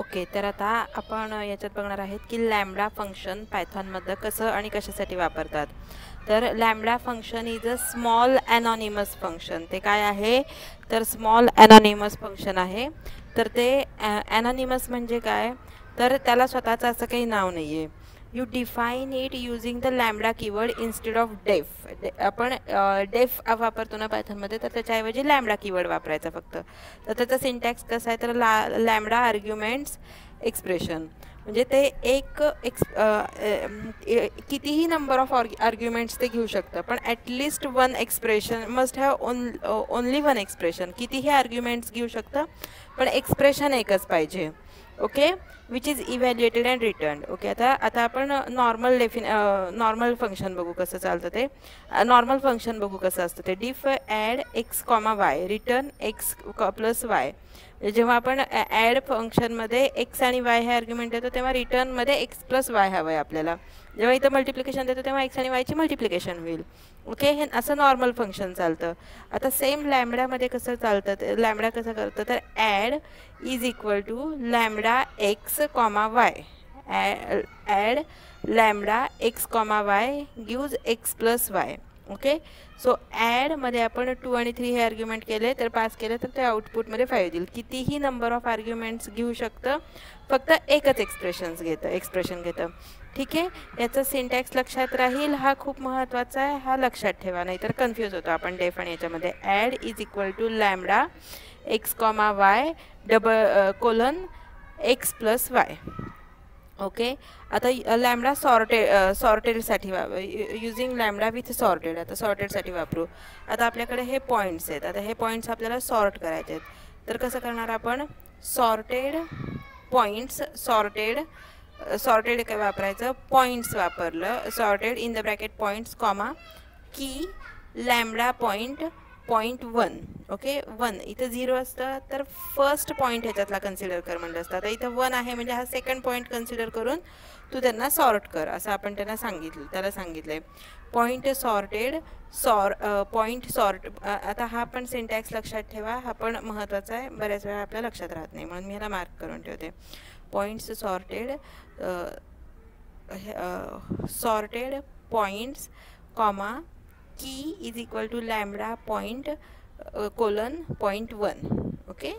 Okay, तर आता आपण याच्यात बघणार आहेत की लॅम्बडा फंक्शन पायथॉनमध्ये कसं आणि कशासाठी वापरतात. तर lambda function is a small anonymous function. ते काय आहे तर स्मॉल ॲनॉनिमस फंक्शन आहे. तर ते ॲनॉनिमस म्हणजे काय तर त्याला स्वतःचं असं काही नाव नाही आहे. You define it using the lambda keyword instead of डेफ. आपण डेफ वापरतो ना पायथॉनमध्ये, तर त्याच्याऐवजी लॅम्बडा कीवर्ड वापरायचा फक्त. तर त्याचा सिंटॅक्स कसा आहे तर लॅम्बडा आर्ग्युमेंट्स एक्सप्रेशन, म्हणजे ते कितीही नंबर ऑफ आर्ग्युमेंट्स ते घेऊ शकतं, पण at least one expression must have only one expression. कितीही आर्ग्युमेंट्स घेऊ शकतं पण एक्सप्रेशन एकच पाहिजे. Okay, which is evaluated and return. Okay, आता आपण नॉर्मल फंक्शन बघू कसं चालतं ते. नॉर्मल फंक्शन बघू कसं असतं ते. Def add x comma y return x plus y. जेव्हा आपण ॲड फंक्शनमध्ये एक्स आणि वाय हे आर्ग्युमेंट देतो तेव्हा रिटर्नमध्ये एक्स प्लस वाय हवं आहे आपल्याला. जेव्हा इथं मल्टिप्लिकेशन देतो तेव्हा एक्स आणि वायची मल्टिप्लिकेशन होईल. ओके, हे असं नॉर्मल फंक्शन चालतं. आता सेम लॅम्बडामध्ये कसं चालतं, लॅम्बडा कसं करतं तर add is equal to lambda x comma y. Add lambda x comma y gives x plus y. Okay, so ॲडमध्ये आपण 2 आणि 3 हे आर्ग्युमेंट केले तर पास केले तर ते आउटपुटमध्ये 5 देईल. कितीही नंबर ऑफ आर्ग्युमेंट्स घेऊ शकतं, फक्त एकच एक्सप्रेशन घेतं. ठीक आहे, याचा सिंटॅक्स लक्षात राहील, हा खूप महत्त्वाचा आहे, हा लक्षात ठेवा, नाहीतर कन्फ्यूज होतो आपण डेफ आणि याच्यामध्ये. Add is equal to lambda x comma y colon x plus y. Okay, आता लॅम्बडा सॉर्टेडसाठी युजिंग लॅम्बडा विथ सॉर्टेड. आता सॉर्टेडसाठी वापरू. आता आपल्याकडे हे पॉईंट्स आहेत. आता हे पॉईंट्स आपल्याला सॉर्ट करायचे आहेत. तर कसं करणार आपण, सॉर्टेड पॉईंट्स, सॉर्टेड काय वापरायचं, पॉईंट्स वापरलं. Sorted in the bracket points comma की लॅम्बडा पॉईंट 1. ओके, 1 इथं 0 असतं तर फर्स्ट पॉईंट ह्याच्यातला कन्सिडर कर म्हणलं असतं. आता इथं 1 आहे म्हणजे हा सेकंड पॉईंट कन्सिडर करून तू त्यांना सॉर्ट कर असं आपण त्याला सांगितलं आहे. Point sorted point sort. आता हा पण सिंटॅक्स लक्षात ठेवा, हा पण महत्त्वाचा आहे, बऱ्याच वेळा आपल्या लक्षात राहत नाही म्हणून मी ह्याला मार्क करून ठेवते. Points sorted points comma key is equal to lambda point colon 0.1. Okay.